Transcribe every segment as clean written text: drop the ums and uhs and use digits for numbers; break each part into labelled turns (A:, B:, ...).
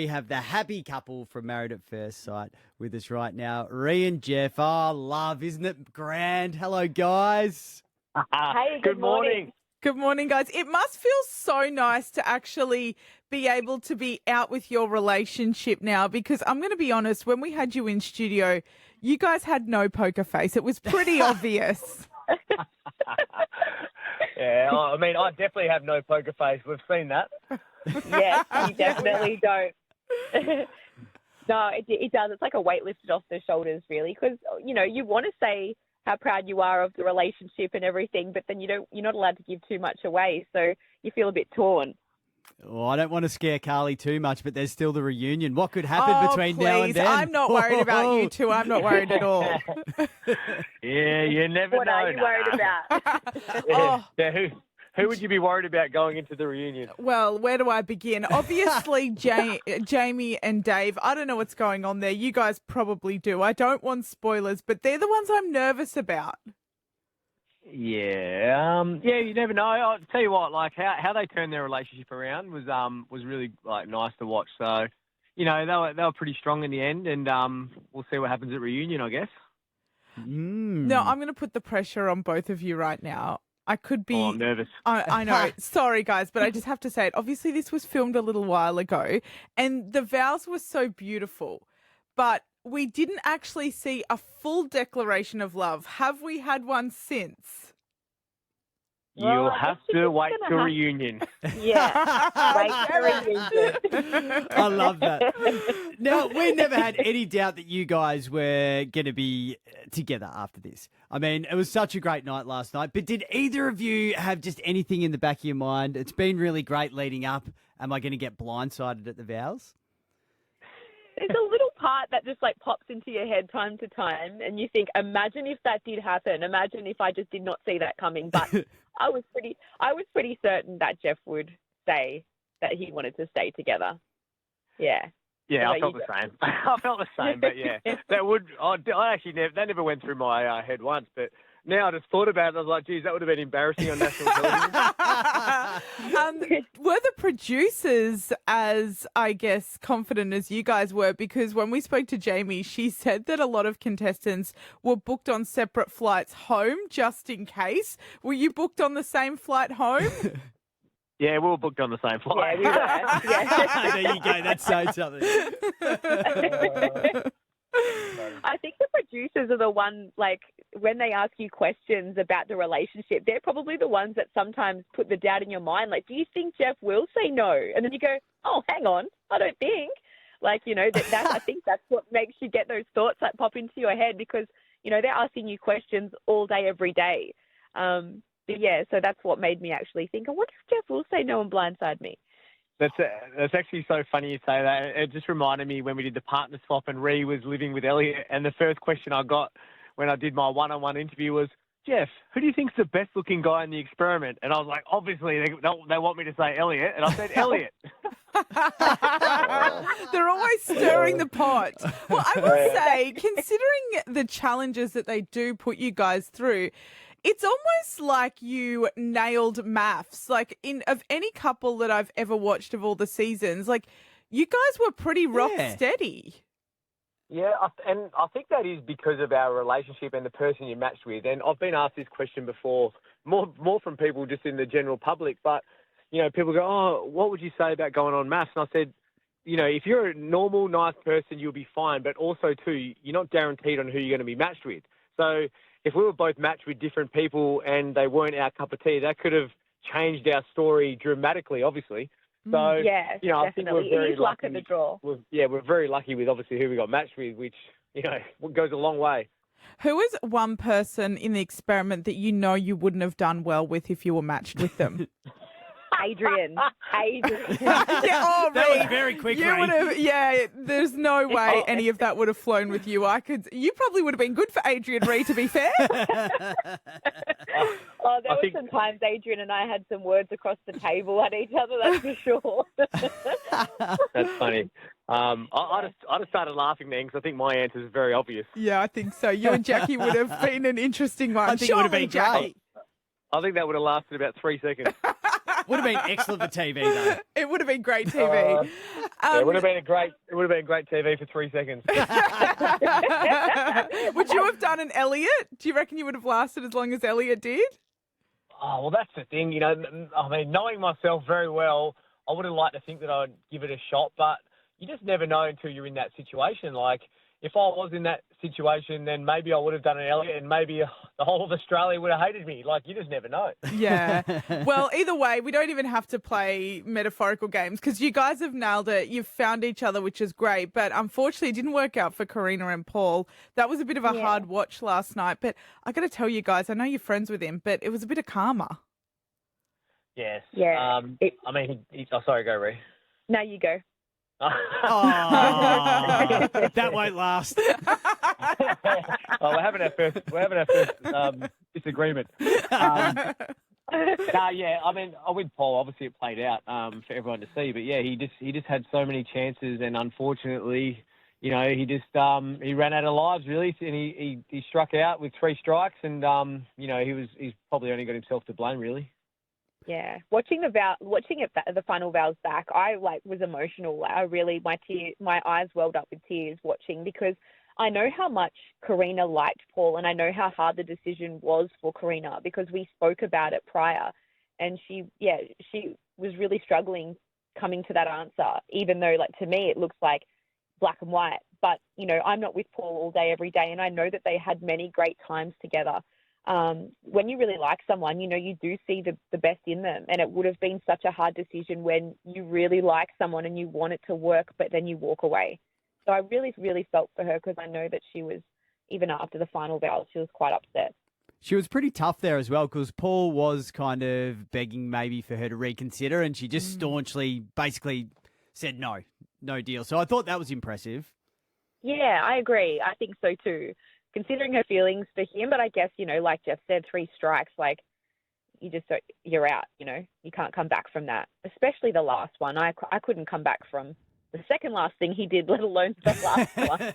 A: We have the happy couple from Married at First Sight with us right now, Rhi and Jeff. Oh, love, isn't it grand? Hello, guys.
B: Hey,
C: Good morning.
B: Good morning, guys. It must feel so nice to actually be able to be out with your relationship now, because I'm going to be honest, when we had you in studio, you guys had no poker face. It was pretty obvious.
C: Yeah, I mean, I definitely have no poker face. We've seen that.
B: Yes,
D: You definitely don't. No, it does. It's like a weight lifted off the shoulders, really, because you want to say how proud you are of the relationship and everything, but then you're not allowed to give too much away, so you feel a bit torn.
A: Oh, I don't want to scare Carly too much, but there's still the reunion. What could happen between now and then?
B: I'm not worried about you two. I'm not worried at all.
C: Yeah, you never
D: What
C: know.
D: are you worried about?
C: Yeah, who would you be worried about going into the reunion?
B: Well, where do I begin? Obviously, Jamie and Dave, I don't know what's going on there. You guys probably do. I don't want spoilers, but they're the ones I'm nervous about.
C: Yeah, you never know. I'll tell you what, like how they turned their relationship around was really nice to watch. So, they were pretty strong in the end, and we'll see what happens at reunion, I guess.
B: No, I'm going to put the pressure on both of you right now. I could be.
C: Oh, I'm nervous.
B: I know. Sorry, guys, but I just have to say it. Obviously, this was filmed a little while ago, and the vows were so beautiful, but we didn't actually see a full declaration of love. Have we had one since?
C: You'll have to wait till reunion.
D: Yeah, wait for reunion.
A: I love that. Now, we never had any doubt that you guys were going to be together after this. I mean, it was such a great night last night, but did either of you have just anything in the back of your mind? It's been really great leading up. Am I going to get blindsided at the vows?
D: There's a little part that just pops into your head time to time, and you think, imagine if that did happen. Imagine if I just did not see that coming. But I was pretty certain that Jeff would say that he wanted to stay together. Yeah.
C: Yeah, I felt the same. I felt the same, but yeah, that never went through my head once, but now I just thought about it. I was like, geez, that would have been embarrassing on national television.
B: Were the producers as, I guess, confident as you guys were? Because when we spoke to Jamie, she said that a lot of contestants were booked on separate flights home just in case. Were you booked on the same flight home?
C: Yeah, we were booked on the same flight.
D: Yeah, we were. Yeah.
A: There you go. That says something.
D: I think the producers are the ones, when they ask you questions about the relationship, they're probably the ones that sometimes put the doubt in your mind. Like, do you think Jeff will say no? And then you go, oh, hang on, I don't think. I think that's what makes you get those thoughts that pop into your head, because, they're asking you questions all day, every day. But yeah, so that's what made me actually think, I wonder if Jeff will say no and blindside me.
C: That's actually so funny you say that. It just reminded me when we did the partner swap and Rhi was living with Elliot, and the first question I got when I did my one-on-one interview was, Jeff, who do you think's the best-looking guy in the experiment? And I was like, obviously they want me to say Elliot, and I said Elliot.
B: They're always stirring the pot. Well, I will say, considering the challenges that they do put you guys through, it's almost like you nailed MAFS. Of any couple that I've ever watched of all the seasons, you guys were pretty rock steady.
C: Yeah, and I think that is because of our relationship and the person you matched with. And I've been asked this question before, more from people just in the general public. But, people go, oh, what would you say about going on MAFS? And I said, if you're a normal, nice person, you'll be fine. But also, too, you're not guaranteed on who you're going to be matched with. So if we were both matched with different people and they weren't our cup of tea, that could have changed our story dramatically, obviously. So,
D: yeah,
C: I think we're very
D: luck
C: lucky.
D: of the draw.
C: We're very lucky with obviously who we got matched with, which, goes a long way.
B: Who is one person in the experiment that you wouldn't have done well with if you were matched with them?
D: Adrian.
A: That was very quick, Rhi.
B: There's no way any of that would have flown with you. You probably would have been good for Adrian Rhi, to be fair.
D: There were some times Adrian and I had some words across the table at each other, that's for sure.
C: That's funny. I just started laughing then because I think my answer is very obvious.
B: Yeah, I think so. You and Jackie would have been an interesting one.
A: I think it would have been
B: Jackie.
A: great.
C: I think that would have lasted about 3 seconds.
A: Would have been excellent for TV, though.
B: It would have been great TV.
C: It would have been great TV for 3 seconds.
B: Would you have done an Elliot? Do you reckon you would have lasted as long as Elliot did?
C: Oh, well, that's the thing. You know, I mean, knowing myself very well, I would have liked to think that I'd give it a shot, but you just never know until you're in that situation. Like, if I was in that situation, then maybe I would have done an Elliot and maybe the whole of Australia would have hated me. Like, you just never know.
B: Yeah. Well, either way, we don't even have to play metaphorical games because you guys have nailed it. You've found each other, which is great. But unfortunately, it didn't work out for Karina and Paul. That was a bit of a hard watch last night. But I got to tell you guys, I know you're friends with him, but it was a bit of karma.
C: Yes.
D: Yeah.
C: I mean, sorry, go, Rhi.
D: No, you go.
A: Oh, that won't last.
C: We're having our first disagreement. Yeah. I mean, with Paul, obviously it played out for everyone to see, but yeah, he just had so many chances, and unfortunately, you know, he just he ran out of lives really, and he struck out with 3 strikes, and you know, he's probably only got himself to blame really.
D: Yeah, watching the final vows back, I was emotional. I really, my eyes welled up with tears watching, because I know how much Karina liked Paul, and I know how hard the decision was for Karina, because we spoke about it prior, and she was really struggling coming to that answer, even though, like, to me it looks like black and white. But you know, I'm not with Paul all day every day, and I know that they had many great times together. When you really like someone, you know, you do see the best in them, and it would have been such a hard decision when you really like someone and you want it to work, but then you walk away. So I really, really felt for her, because I know that she was, even after the final vows, she was quite upset.
A: She was pretty tough there as well, because Paul was kind of begging maybe for her to reconsider, and she just staunchly basically said no deal. So I thought that was impressive.
D: Yeah, I agree. I think so too, considering her feelings for him. But I guess, you know, like Jeff said, 3 strikes, like, you're out, you know, you can't come back from that, especially the last one. I couldn't come back from the second last thing he did, let alone the last one.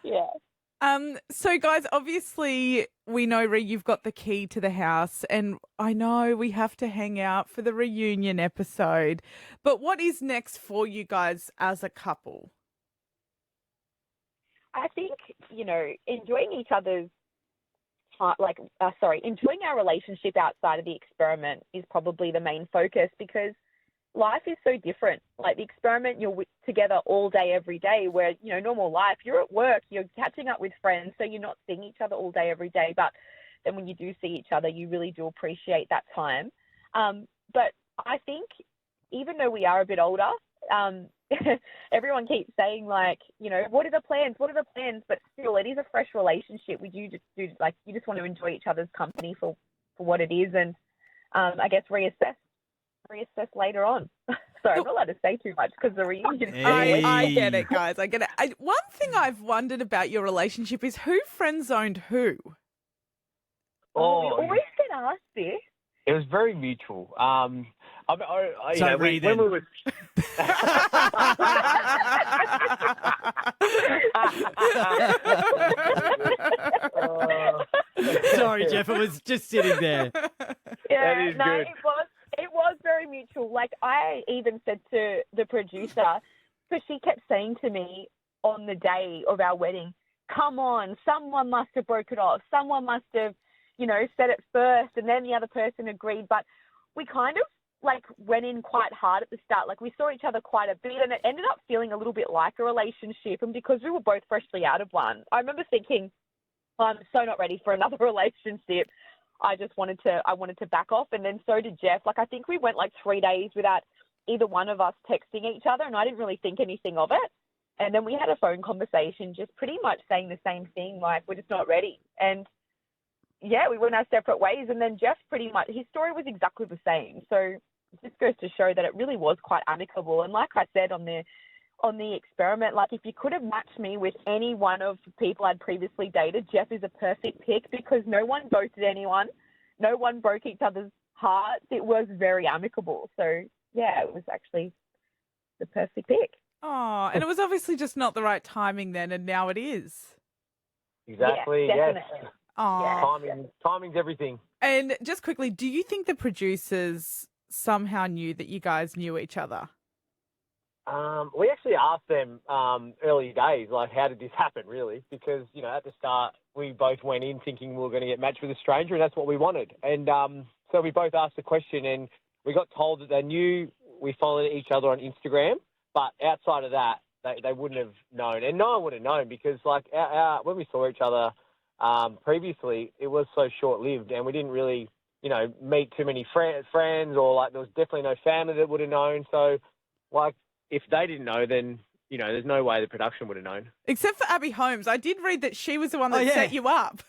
D: Yeah.
B: So guys, obviously we know, Rhi, you've got the key to the house, and I know we have to hang out for the reunion episode, but what is next for you guys as a couple?
D: I think, you know, enjoying each other's, enjoying our relationship outside of the experiment is probably the main focus, because life is so different. Like, the experiment, you're together all day, every day, where, you know, normal life, you're at work, you're catching up with friends, so you're not seeing each other all day, every day. But then when you do see each other, you really do appreciate that time. But I think, even though we are a bit older, everyone keeps saying, like, you know, what are the plans? But still, it is a fresh relationship. You just want to enjoy each other's company for what it is, and I guess reassess later on. Sorry, I'm not allowed to say too much because the reunion.
A: Hey.
B: I get it, guys. I get it. One thing I've wondered about your relationship is who friend zoned who?
D: We always get asked this.
C: It was very mutual. When we were...
A: Sorry, Jeff, it was just sitting there.
D: Yeah,
C: that is
D: no,
C: good.
D: It was very mutual. Like, I even said to the producer, because she kept saying to me on the day of our wedding, come on, someone must have broke it off. Someone must have, you know, said it first, and then the other person agreed. But we kind of, like, went in quite hard at the start. Like, we saw each other quite a bit, and it ended up feeling a little bit like a relationship. And because we were both freshly out of one, I remember thinking, I'm so not ready for another relationship. I wanted to back off, and then so did Jeff. Like, I think we went like 3 days without either one of us texting each other, and I didn't really think anything of it. And then we had a phone conversation just pretty much saying the same thing, like, we're just not ready. And yeah, we went our separate ways, and then Jeff pretty much, his story was exactly the same. So it just goes to show that it really was quite amicable. And like I said on the experiment, like, if you could have matched me with any one of the people I'd previously dated, Jeff is a perfect pick, because no one ghosted anyone. No one broke each other's hearts. It was very amicable. So yeah, it was actually the perfect pick.
B: Oh, and it was obviously just not the right timing then, and now it is.
C: Exactly.
D: Yeah,
C: Yes.
D: definitely.
B: Oh.
C: Timing's everything.
B: And just quickly, do you think the producers somehow knew that you guys knew each other?
C: We actually asked them early days, like, how did this happen, really? Because, you know, at the start, we both went in thinking we were going to get matched with a stranger, and that's what we wanted. And so we both asked the question, and we got told that they knew we followed each other on Instagram, but outside of that, they wouldn't have known. And no one would have known because, like, when we saw each other previously, it was so short-lived, and we didn't really, you know, meet too many friends, or, like, there was definitely no family that would have known. So, like, if they didn't know, then, you know, there's no way the production would have known.
B: Except for Abby Holmes. I did read that she was the one that set you up.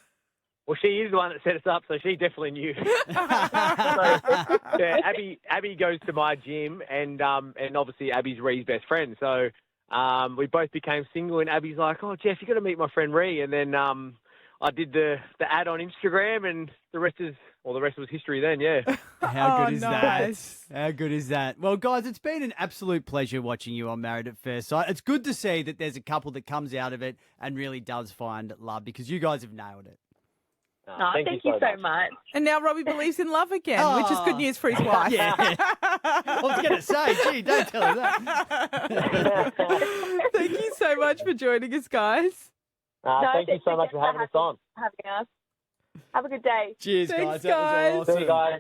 C: Well, she is the one that set us up, so she definitely knew. Abby goes to my gym, and obviously Abby's Rhi's best friend. So we both became single, and Abby's like, "Oh, Jeff, you got to meet my friend Rhi." And then I did the ad on Instagram, and the rest was history. Then, yeah.
A: How good is
B: nice.
A: that? How good is that? Well, guys, it's been an absolute pleasure watching you on Married at First Sight. It's good to see that there's a couple that comes out of it and really does find love, because you guys have nailed it.
D: Thank you so much.
B: And now Robbie believes in love again, which is good news for his wife.
A: Yeah. I was going to say, gee, don't tell her that.
B: Thank you so much for joining us, guys.
C: Thank you so much for having us on.
D: Having us. Have a good day.
A: Cheers,
B: Thanks,
A: guys. That was
B: guys.
A: awesome.
C: See you guys.